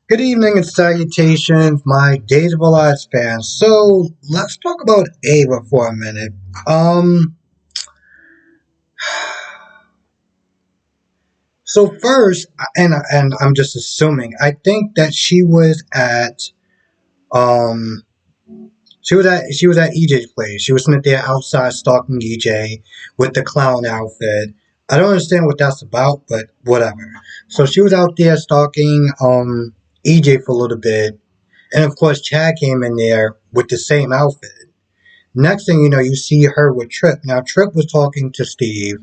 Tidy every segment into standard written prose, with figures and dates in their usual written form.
Good evening and salutations, my Days of Our Lives fans. So let's talk about Ava for a minute. Um, so first, and I'm just assuming, I think that um she was at EJ's place. She was sitting there outside stalking EJ with the clown outfit. I don't understand what that's about, but whatever. So she was out there stalking EJ for a little bit, and of course Chad came in there with the same outfit. Next thing you know, you see her with Trip. Now, Trip was talking to Steve,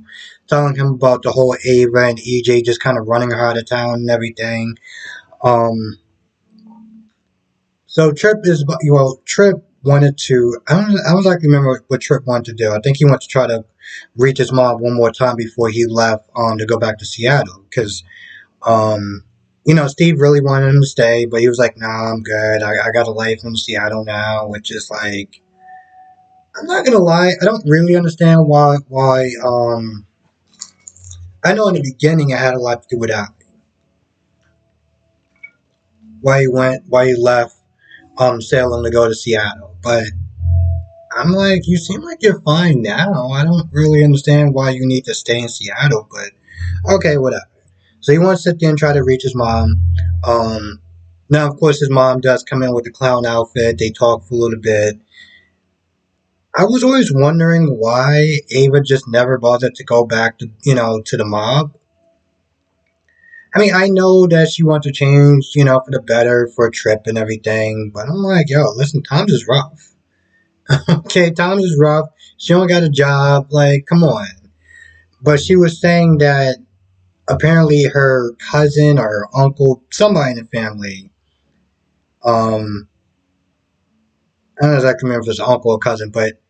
telling him about the whole Ava and EJ just kind of running her out of town and everything. Um, so Trip is, Trip wanted to, I don't exactly remember what Trip wanted to do. I think he wanted to try to reach his mom one more time before he left, to go back to Seattle. Because, um, Steve really wanted him to stay, but he was like, nah, I'm good. I got a life in Seattle now, which is like, I'm not gonna lie, I don't really understand why. I know in the beginning it had a lot to do with Abby. Why he left Salem to go to Seattle. But I'm like, you seem like you're fine now. I don't really understand why you need to stay in Seattle, but okay, whatever. So he wants to sit there and try to reach his mom. Um Now of course his mom does come in with the clown outfit, they talk for a little bit. I was always wondering why Ava just never bothered to go back to the mob. I mean, I know that she wants to change, for the better for a trip and everything, but I'm like, yo, listen, Tom's is rough. Okay, Tom's is rough. She only got a job. Like, come on. But she was saying that apparently her cousin or her uncle, somebody in the family, um, I don't exactly remember if it's uncle or cousin, but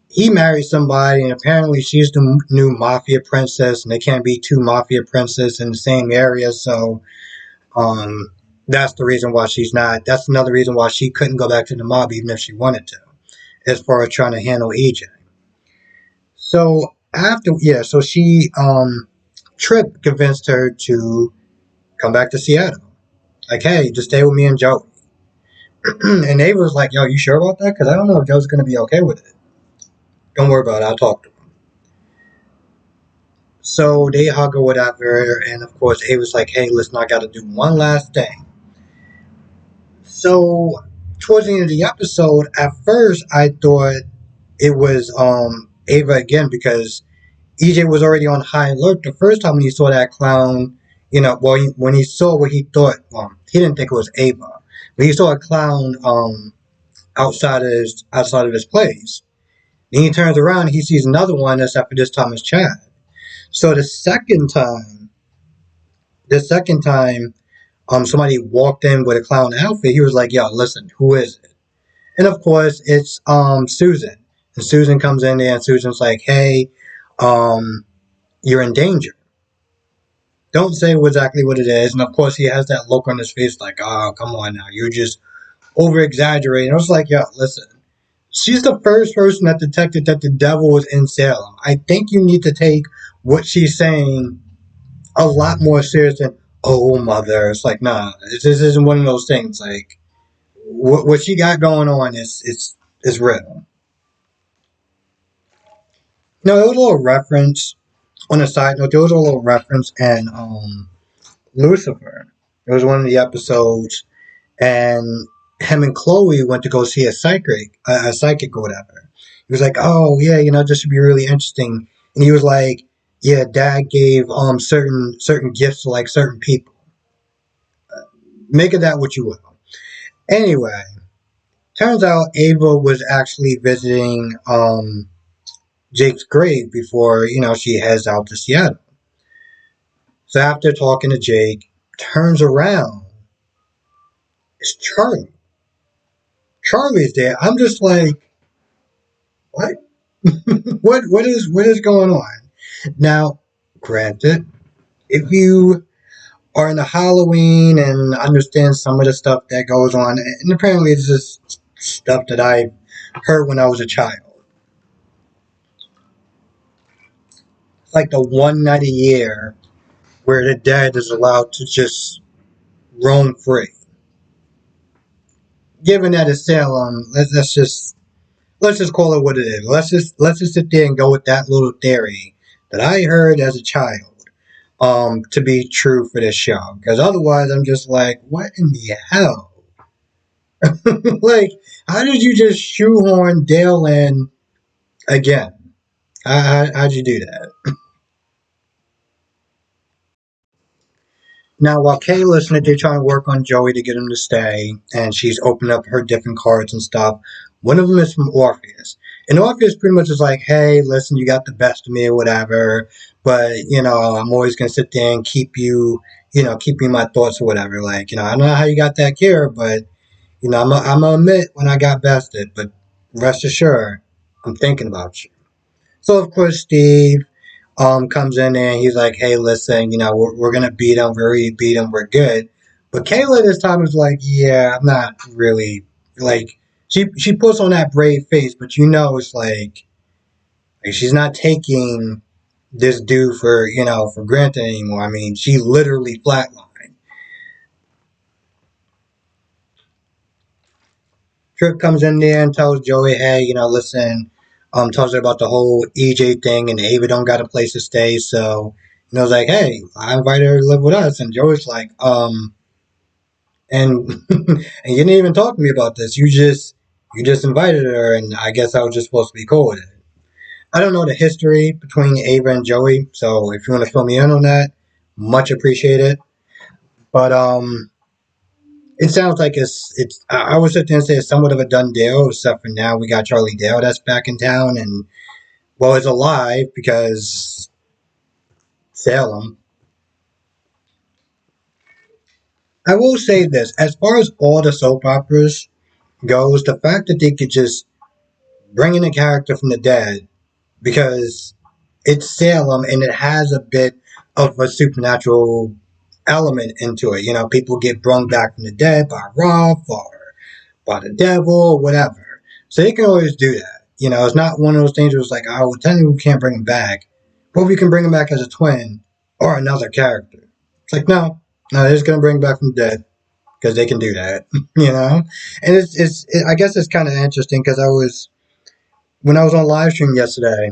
he married somebody, and apparently she's the new mafia princess, and they can't be two mafia princes in the same area, so Um, that's the reason why she's not. That's another reason why she couldn't go back to the mob even if she wanted to, as far as trying to handle EJ. So so Trip convinced her to come back to Seattle. Like, hey, just stay with me and Joe. And Ava was like, yo, you sure about that? Because I don't know if Joe's going to be okay with it. Don't worry about it. I'll talk to him. So they hug or whatever. And of course, Ava's like, hey, listen, I got to do one last thing. So towards the end of the episode, at first I thought it was Ava again because EJ was already on high alert the first time when he saw that clown. When he saw what he thought, he didn't think it was Ava, but he saw a clown outside of his place. Then he turns around and he sees another one, except for this time it's Chad. So the second time, somebody walked in with a clown outfit. He was like, "Yo, listen, who is it?" And of course, it's Susan. And Susan comes in there, and Susan's like, "Hey, um, you're in danger. Don't say exactly what it is." And of course, he has that look on his face, like, "Oh, come on now, you're just over exaggerating." I was like, "Yeah, listen." She's the first person that detected that the devil was in Salem. I think you need to take what she's saying a lot more serious than, "Oh, mother." It's like, nah, this isn't one of those things. Like, what she got going on is real. No, it was a little reference on a side note. There was a little reference in Lucifer. It was one of the episodes, and him and Chloe went to go see a psychic or whatever. He was like, "Oh yeah, this should be really interesting." And he was like, "Yeah, Dad gave certain gifts to like certain people. Make of that what you will." Anyway, turns out Ava was actually visiting Jake's grave before she heads out to Seattle. So after talking to Jake, turns around, it's Charlie. Charlie's there. I'm just like, what? what is going on? Now, granted, if you are into Halloween and understand some of the stuff that goes on, and apparently it's just stuff that I heard when I was a child. It's like the one night a year where the dead is allowed to just roam free. Given that it's Salem, let's just call it what it is. Let's just sit there and go with that little theory that I heard as a child to be true for this show. Because otherwise, I'm just like, what in the hell? Like, how did you just shoehorn Dale in again? How'd you do that? Now, while Kayla's in it, they're trying to work on Joey to get him to stay, and she's opened up her different cards and stuff. One of them is from Orpheus. And Orpheus pretty much is like, hey, listen, you got the best of me or whatever, but, I'm always going to sit there and keep you in my thoughts or whatever. Like, I don't know how you got that cure, but, I'm going to admit when I got bested, but rest assured, I'm thinking about you. So, of course, Steve comes in there and he's like, hey, listen, we're going to beat him. We already beat him. We're good. But Kayla this time is like, yeah, I'm not really, like, she puts on that brave face, but it's like she's not taking this dude for granted anymore. I mean, she literally flatlined. Trip comes in there and tells Joey, hey, listen, tells her about the whole EJ thing and Ava don't got a place to stay. So, it's like, hey, I invited her to live with us. And Joey's like, and and you didn't even talk to me about this. You just invited her, and I guess I was just supposed to be cool with it. I don't know the history between Ava and Joey, so if you want to fill me in on that, much appreciated. But it sounds like I would sit there and say it's somewhat of a done deal, except for now we got Charlie Dale that's back in town and well is alive because Salem. I will say this, as far as all the soap operas goes, the fact that they could just bring in a character from the dead because it's Salem and it has a bit of a supernatural element into it. People get brought back from the dead by Rolf or by the devil or whatever. So they can always do that. It's not one of those things where it's like, oh, well, technically we can't bring him back, but we can bring him back as a twin or another character. It's like, no, they're just going to bring him back from the dead because they can do that, And I guess it's kind of interesting because when I was on live stream yesterday,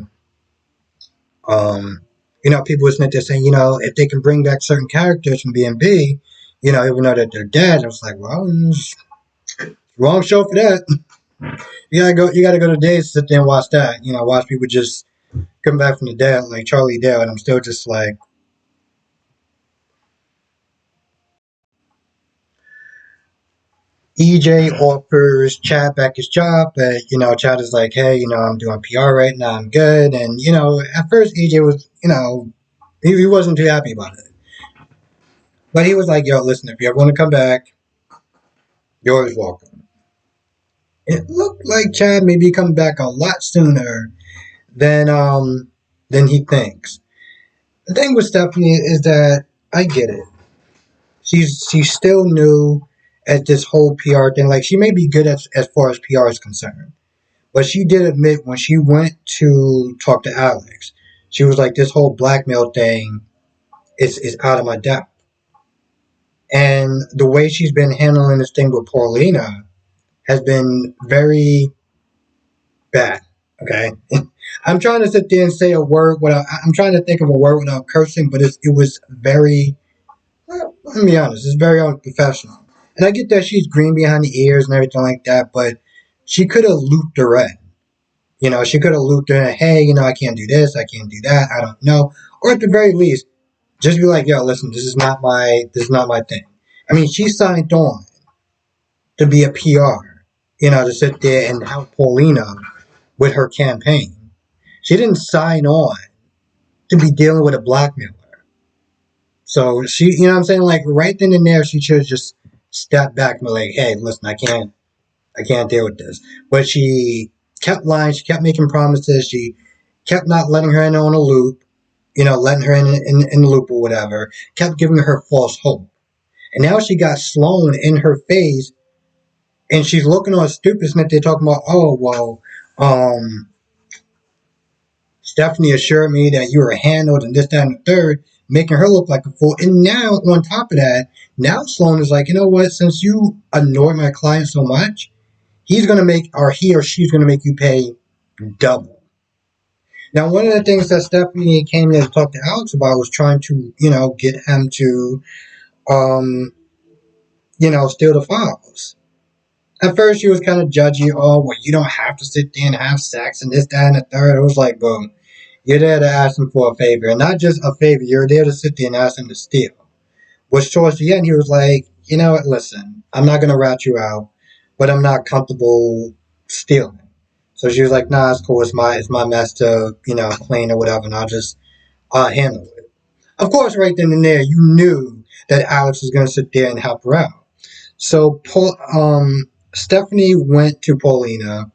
people was there saying, if they can bring back certain characters from B&B, even though that they're dead, I was like, well, wrong show for that. You gotta go to days, sit there and watch that. Watch people just come back from the dead like Charlie Dale, and I'm still just like, EJ offers Chad back his job, but Chad is like, hey, I'm doing PR right now, I'm good, and at first EJ was, he wasn't too happy about it, but he was like, yo, listen, if you ever want to come back, you're always welcome. It looked like Chad may be coming back a lot sooner than than he thinks. The thing with Stephanie is that I get it. She's still new at this whole PR thing. Like she may be good as far as PR is concerned, but she did admit when she went to talk to Alex, she was like, "This whole blackmail thing is out of my depth." And the way she's been handling this thing with Paulina has been very bad. Okay, I'm trying to sit there and say a word without. I'm trying to think of a word without cursing, but it was very. Well, let me be honest. It's very unprofessional. And I get that she's green behind the ears and everything like that, but she could have looped her in. She could have looped her in. Hey, I can't do this. I can't do that. I don't know. Or at the very least, just be like, yo, listen, this is not my thing. I mean, she signed on to be a PR. To sit there and help Paulina with her campaign. She didn't sign on to be dealing with a blackmailer. So she, what I'm saying, like right then and there, she should have just stepped back and be like, "Hey, listen, I can't deal with this." But she kept lying. She kept making promises. She kept not letting her in on a loop. Letting her in the loop or whatever. Kept giving her false hope. And now she got Sloan in her face, and she's looking all stupid. And they're talking about, oh well, um, Stephanie assured me that you were handled and this, that, and the third. making her look like a fool. And now, on top of that, now Sloan is like, you know what? Since you annoy my client so much, he's going to make, or he or she's going to make you pay double. Now, one of the things that Stephanie came in to talk to Alex about was trying to, get him to, um, steal the files. At first, she was kind of judgy. Oh, well, you don't have to sit there and have sex and this, that, and the third. It was like, boom, you're there to ask him for a favor. And not just a favor, you're there to sit there and ask him to steal. Which towards the end, he was like, you know what, listen, I'm not going to rat you out, but I'm not comfortable stealing. So she was like, nah, it's cool. It's my mess to, clean or whatever, and I'll just handle it. Of course, right then and there, you knew that Alex was going to sit there and help her out. So Stephanie went to Paulina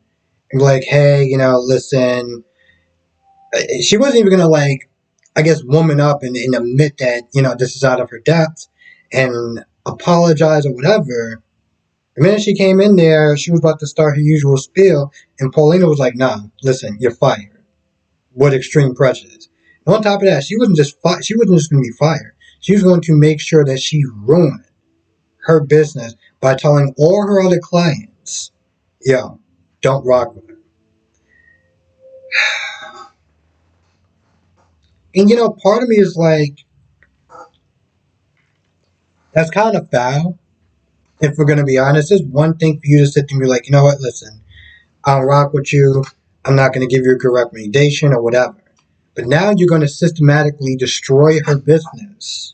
and be like, hey, listen. She wasn't even going to, like, I guess, woman up and admit that, this is out of her depth and apologize or whatever. The minute she came in there, she was about to start her usual spiel, and Paulina was like, nah, listen, you're fired. With extreme prejudice. And on top of that, she wasn't just going to be fired. She was going to make sure that she ruined her business by telling all her other clients, yo, don't rock with her. And part of me is like, that's kind of foul, if we're going to be honest. It's one thing for you to sit there and be like, you know what, listen, I'll rock with you. I'm not going to give you a good recommendation or whatever. But now you're going to systematically destroy her business.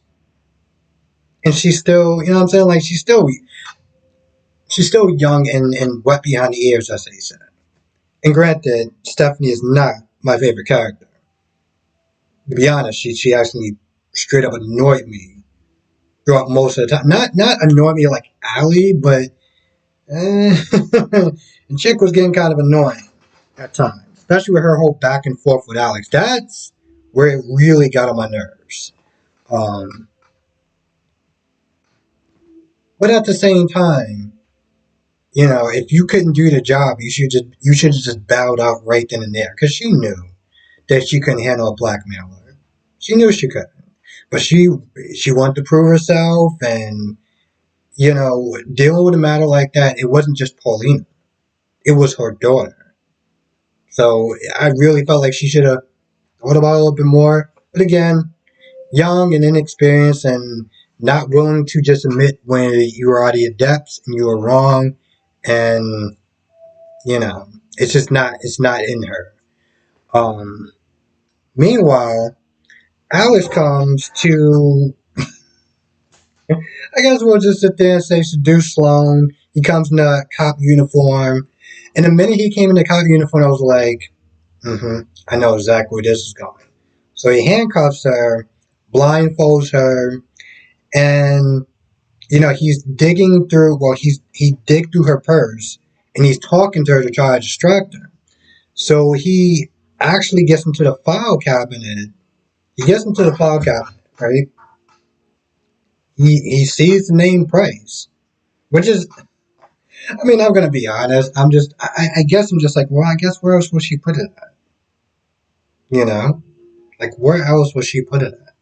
And she's still, you know what I'm saying? Like, she's still young and wet behind the ears, as they said. And granted, Stephanie is not my favorite character. To be honest, she actually straight up annoyed me throughout most of the time. Not annoyed me like Allie, but the chick was getting kind of annoying at times. Especially with her whole back and forth with Alex. That's where it really got on my nerves. But at the same time, if you couldn't do the job, you should have just bowed out right then and there, because she knew that she couldn't handle a blackmailer. She knew she couldn't, but she wanted to prove herself, and dealing with a matter like that, it wasn't just Paulina, it was her daughter. So I really felt like she should have thought about it a little bit more. But again, young and inexperienced, and not willing to just admit when you were out of your depths and you were wrong, and it's not in her. Meanwhile, Alice comes to, I guess we'll just sit there and say, seduce Sloan. He comes in a cop uniform, and the minute he came in the cop uniform, I was like, I know exactly where this is going. So he handcuffs her, blindfolds her, and he's digging through. Well, he digged through her purse, and he's talking to her to try to distract her. So he actually gets into the file cabinet. He gets into the file cabinet, right? He sees the name Price, which is, I mean, I'm gonna be honest. I guess I'm just like, well, I guess where else would she put it at? Like, where else would she put it at?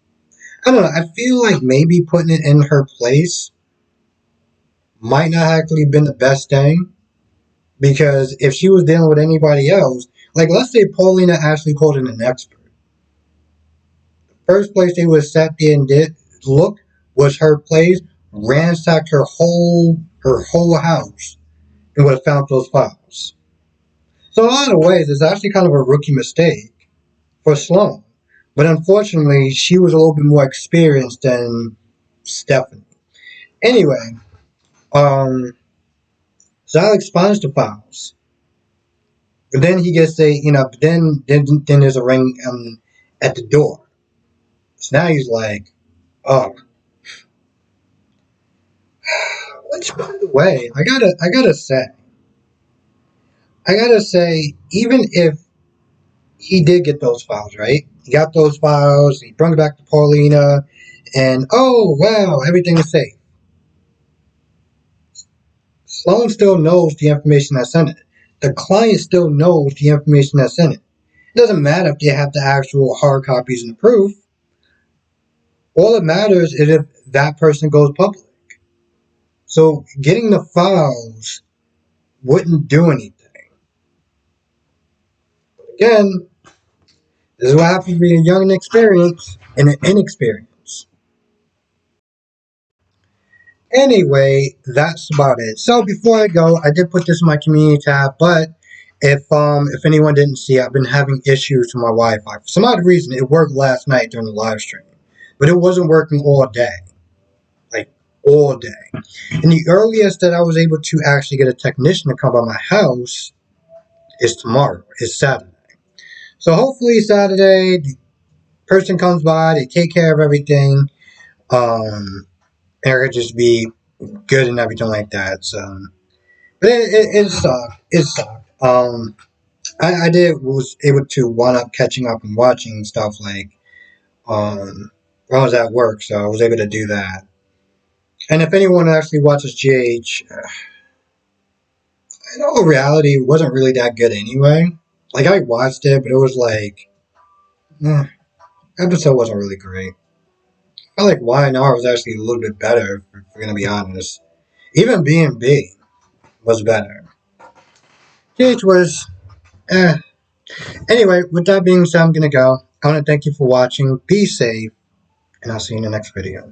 I don't know. I feel like maybe putting it in her place might not actually been the best thing, because if she was dealing with anybody else, like, let's say Paulina actually called in an expert. The first place they would have sat there and did look was her place, ransacked her whole house, and would have found those files. So in a lot of ways, it's actually kind of a rookie mistake for Sloan. But unfortunately, she was a little bit more experienced than Stephanie. Anyway, so Alex finds the files. But then he gets then there's a ring at the door. So now he's like, oh. Which, by the way, I gotta say, even if he did get those files, right? He got those files, he brought it back to Paulina, and oh, wow, everything is safe. Sloan still knows the information that's in it. The client still knows the information that's in it. It doesn't matter if they have the actual hard copies and the proof. All that matters is if that person goes public. So getting the files wouldn't do anything. Again, this is what happens being a young and inexperienced and an inexperienced. Anyway, that's about it. So before I go, I did put this in my community tab, but if anyone didn't see, I've been having issues with my Wi-Fi. For some odd reason, it worked last night during the live stream, but it wasn't working all day, like all day. And the earliest that I was able to actually get a technician to come by my house is tomorrow. It's Saturday. So hopefully Saturday, the person comes by, they take care of everything, and it could just be good and everything like that. So, but it sucked. It sucked. I did was able to one up catching up and watching stuff like when I was at work, so I was able to do that. And if anyone actually watches GH, I know reality wasn't really that good anyway. Like I watched it, but it was like episode wasn't really great. I felt like YNR was actually a little bit better, if we're gonna be honest. Even B&B was better. GH was eh. Anyway, with that being said, I'm gonna go. I want to thank you for watching. Be safe, and I'll see you in the next video.